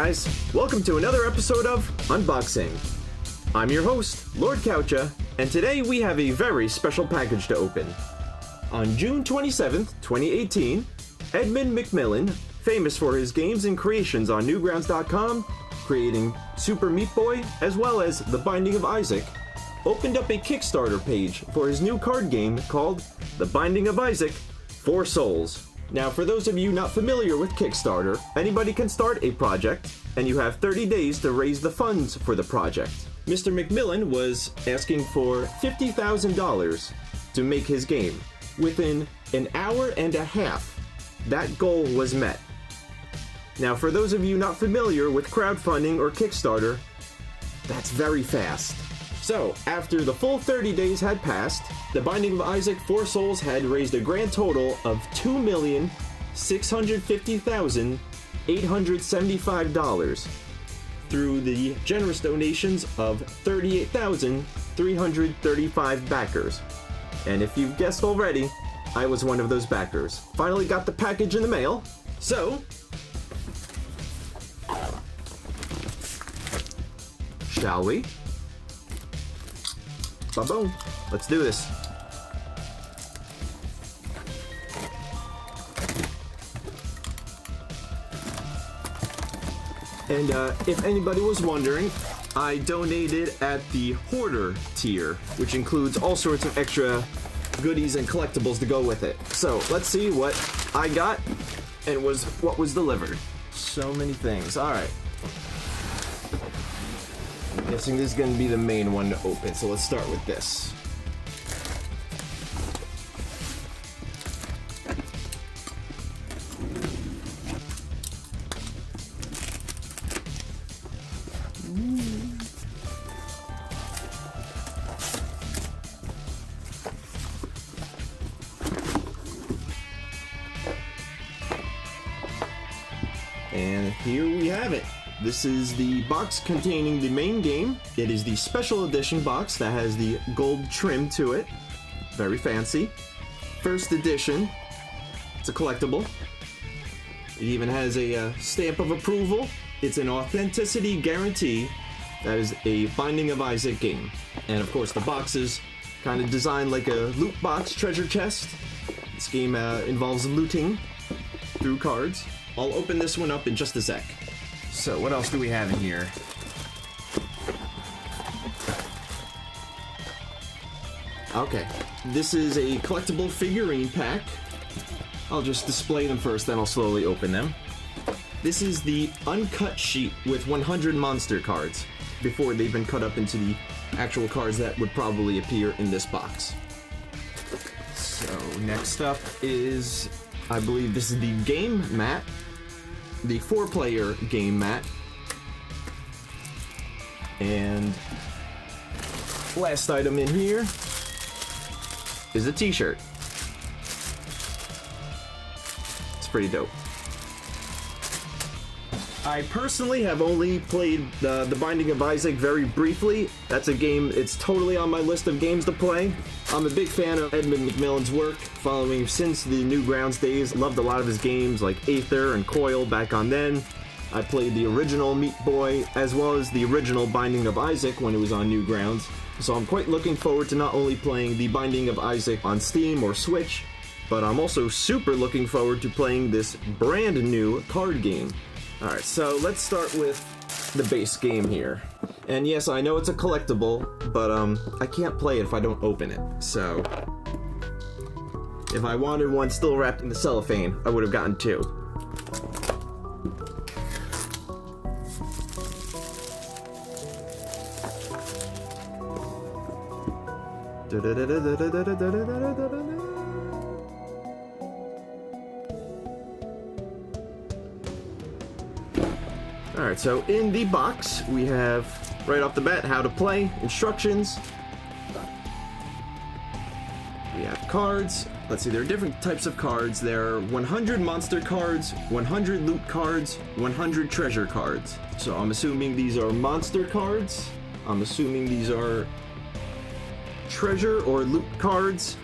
guys, welcome to another episode of Unboxing. I'm your host, Lord Coucha, and today we have a very special package to open. On June 27th, 2018, Edmund McMillen, famous for his games and creations on Newgrounds.com, creating Super Meat Boy as well as The Binding of Isaac, opened up a Kickstarter page for his new card game called The Binding of Isaac 4 Souls. Now, for those of you not familiar with Kickstarter, anybody can start a project, and you have 30 days to raise the funds for the project. Mr. McMillen was asking for $50,000 to make his game. Within an hour and a half, that goal was met. Now, for those of you not familiar with crowdfunding or Kickstarter, that's very fast. So, after the full 30 days had passed, The Binding of Isaac 4 Souls had raised a grand total of $2,650,875 through the generous donations of 38,335 backers. And if you've guessed already, I was one of those backers. Finally got the package in the mail, so shall we? Ba-boom. Let's do this. And if anybody was wondering, I donated at the Hoarder tier, which includes all sorts of extra goodies and collectibles to go with it. So let's see what I got and what was delivered. So many things. All right. I'm guessing this is going to be the main one to open, so let's start with this. And here we have it. This is the box containing the main game. It is the special edition box that has the gold trim to it. Very fancy. First edition. It's a collectible. It even has a stamp of approval. It's an authenticity guarantee that is a Binding of Isaac game. And of course the box is kind of designed like a loot box treasure chest. This game involves looting through cards. I'll open this one up in just a sec. So, what else do we have in here? Okay, this is a collectible figurine pack. I'll just display them first, then I'll slowly open them. This is the Uncut sheet with 100 monster cards before they've been cut up into the actual cards that would probably appear in this box. So, next up is, I believe this is the game mat. The 4-player game mat. And last item in here is a t-shirt. It's pretty dope. I personally have only played The Binding of Isaac very briefly. That's a game, it's totally on my list of games to play. I'm a big fan of Edmund McMillen's work, following him since the Newgrounds days. Loved a lot of his games like Aether and Coil back on then. I played the original Meat Boy as well as the original Binding of Isaac when it was on Newgrounds. So I'm quite looking forward to not only playing the Binding of Isaac on Steam or Switch, but I'm also super looking forward to playing this brand new card game. Alright, so let's start with the base game here. And yes, I know it's a collectible, but I can't play it if I don't open it. So if I wanted one still wrapped in the cellophane, I would have gotten 2. Alright, so in the box, we have, right off the bat, how to play, instructions. We have cards. Let's see, there are different types of cards. There are 100 monster cards, 100 loot cards, 100 treasure cards. So I'm assuming these are monster cards. I'm assuming these are treasure or loot cards.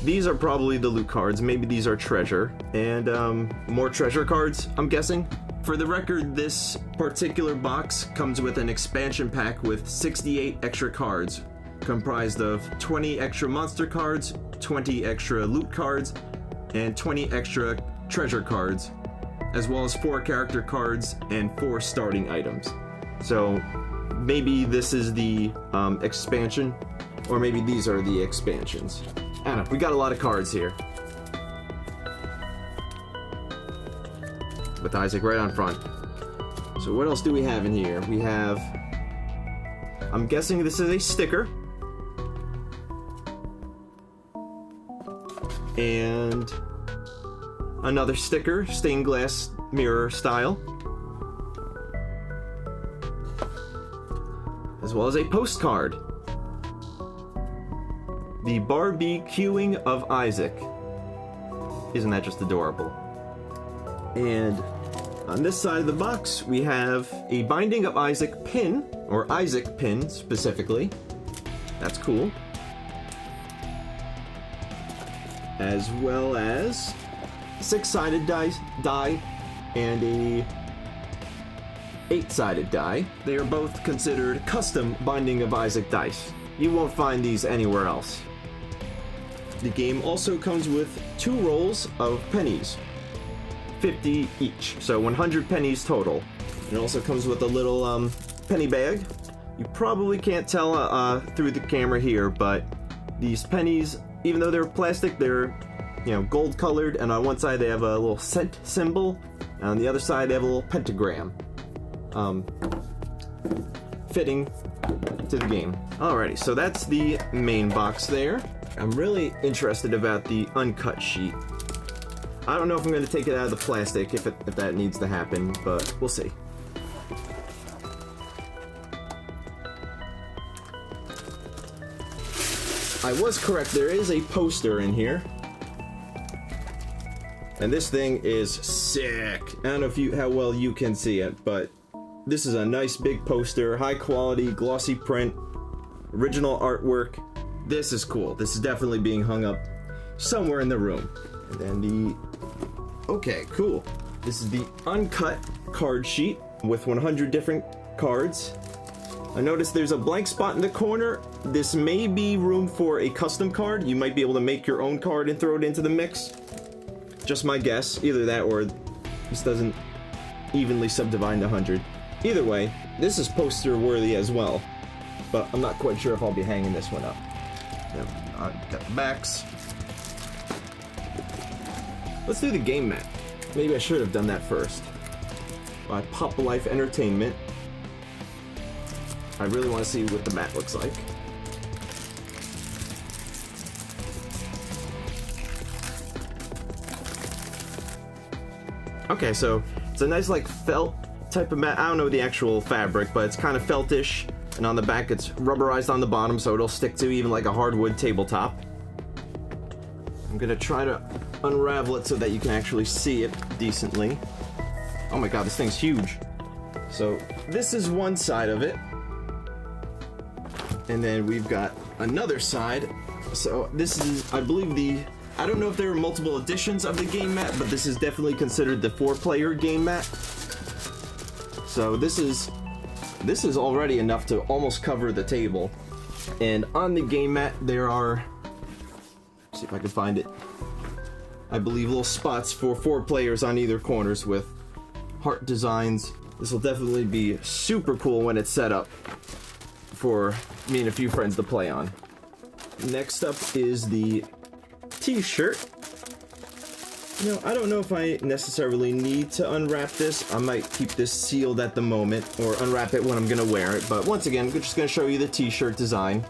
These are probably the loot cards. Maybe these are treasure. And more treasure cards, I'm guessing. For the record, this particular box comes with an expansion pack with 68 extra cards, comprised of 20 extra monster cards, 20 extra loot cards, and 20 extra treasure cards, as well as 4 character cards and 4 starting items. So maybe this is the expansion, or maybe these are the expansions. I don't know, we got a lot of cards here. With Isaac right on front. So what else do we have in here? We have, I'm guessing this is a sticker. And another sticker, stained glass mirror style. As well as a postcard. The barbecuing of Isaac. Isn't that just adorable? And on this side of the box, we have a Binding of Isaac pin, or Isaac pin specifically. That's cool. As well as a 6-sided die and a 8-sided die. They are both considered custom Binding of Isaac dice. You won't find these anywhere else. The game also comes with 2 rolls of pennies. 50 each, so 100 pennies total. It also comes with a little penny bag. You probably can't tell through the camera here, but these pennies, even though they're plastic, they're, you know, gold colored, and on one side they have a little cent symbol, and on the other side they have a little pentagram. Fitting to the game. Alrighty, so that's the main box there. I'm really interested about the uncut sheet. I don't know if I'm going to take it out of the plastic, if that needs to happen, but we'll see. I was correct, there is a poster in here. And this thing is sick. I don't know how well you can see it, but this is a nice big poster, high quality, glossy print, original artwork. This is cool. This is definitely being hung up somewhere in the room. And then okay, cool. This is the uncut card sheet with 100 different cards. I noticed there's a blank spot in the corner. This may be room for a custom card. You might be able to make your own card and throw it into the mix. Just my guess. Either that or this doesn't evenly subdivide into 100. Either way, this is poster worthy as well. But I'm not quite sure if I'll be hanging this one up. I've got the backs. Let's do the game mat. Maybe I should have done that first. By Pop Life Entertainment. I really want to see what the mat looks like. Okay, so it's a nice like felt type of mat. I don't know the actual fabric, but it's kind of feltish. And on the back it's rubberized on the bottom, so it'll stick to even like a hardwood tabletop. I'm gonna try to unravel it so that you can actually see it decently. Oh my god, this thing's huge. So this is one side of it. And then we've got another side. So this is, I believe I don't know if there are multiple editions of the game mat, but this is definitely considered the 4-player game mat. So this is already enough to almost cover the table. And on the game mat there are, let's see if I can find it, I believe little spots for 4 players on either corners with heart designs. This will definitely be super cool when it's set up for me and a few friends to play on. Next up is the t-shirt. You know, I don't know if I necessarily need to unwrap this. I might keep this sealed at the moment or unwrap it when I'm gonna wear it. But once again, I'm just gonna show you the t-shirt design.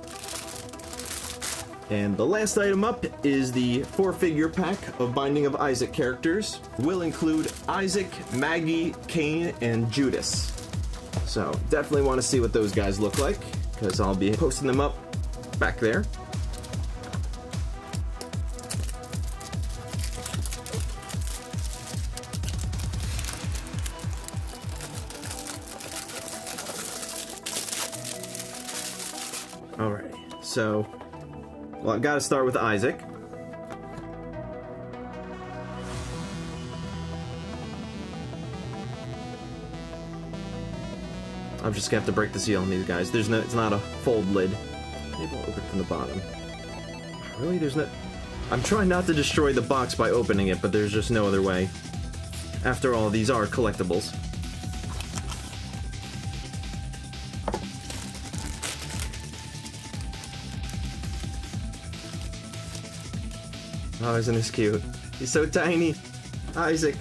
And the last item up is the 4-figure pack of Binding of Isaac characters. Will include Isaac, Maggie, Cain, and Judas. So definitely want to see what those guys look like, because I'll be posting them up back there. Alright, so, well, I've got to start with Isaac. I'm just gonna have to break the seal on these guys. It's not a fold lid. Maybe I'll open it from the bottom. Really? There's no... I'm trying not to destroy the box by opening it, but there's just no other way. After all, these are collectibles. Oh, isn't this cute? He's so tiny. Isaac.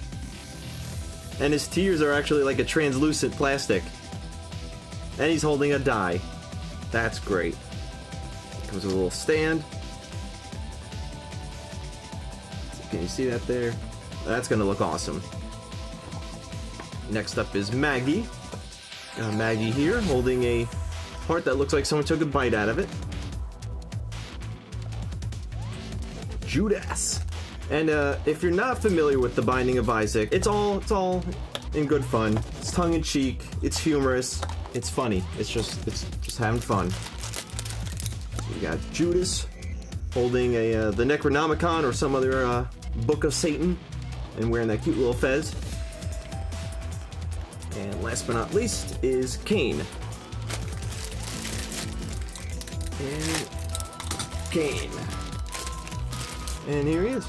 And his tears are actually like a translucent plastic. And he's holding a die. That's great. Comes with a little stand. Can you see that there? That's gonna look awesome. Next up is Maggie. Got Maggie here holding a heart that looks like someone took a bite out of it. Judas. And if you're not familiar with The Binding of Isaac, it's all in good fun. It's tongue-in-cheek, it's humorous, it's funny. It's just having fun. We got Judas holding the Necronomicon or some other Book of Satan and wearing that cute little fez. And last but not least is Cain. And Cain. And here he is,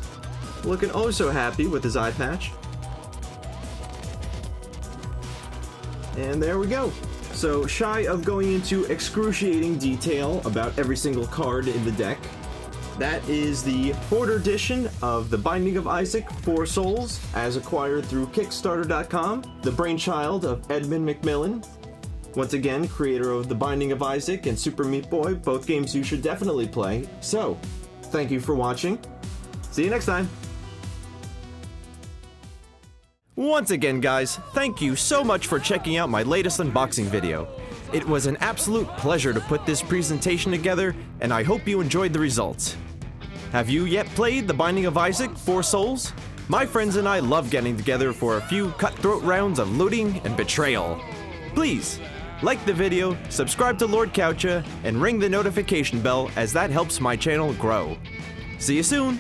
looking oh so happy with his eye patch. And there we go. So, shy of going into excruciating detail about every single card in the deck, that is the Hoarder edition of The Binding of Isaac 4 Souls, as acquired through Kickstarter.com, the brainchild of Edmund McMillen. Once again, creator of The Binding of Isaac and Super Meat Boy, both games you should definitely play. So, thank you for watching. See you next time. Once again, guys, thank you so much for checking out my latest unboxing video. It was an absolute pleasure to put this presentation together, and I hope you enjoyed the results. Have you yet played The Binding of Isaac 4 Souls? My friends and I love getting together for a few cutthroat rounds of looting and betrayal. Please, like the video, subscribe to Lord Coucha, and ring the notification bell as that helps my channel grow. See you soon!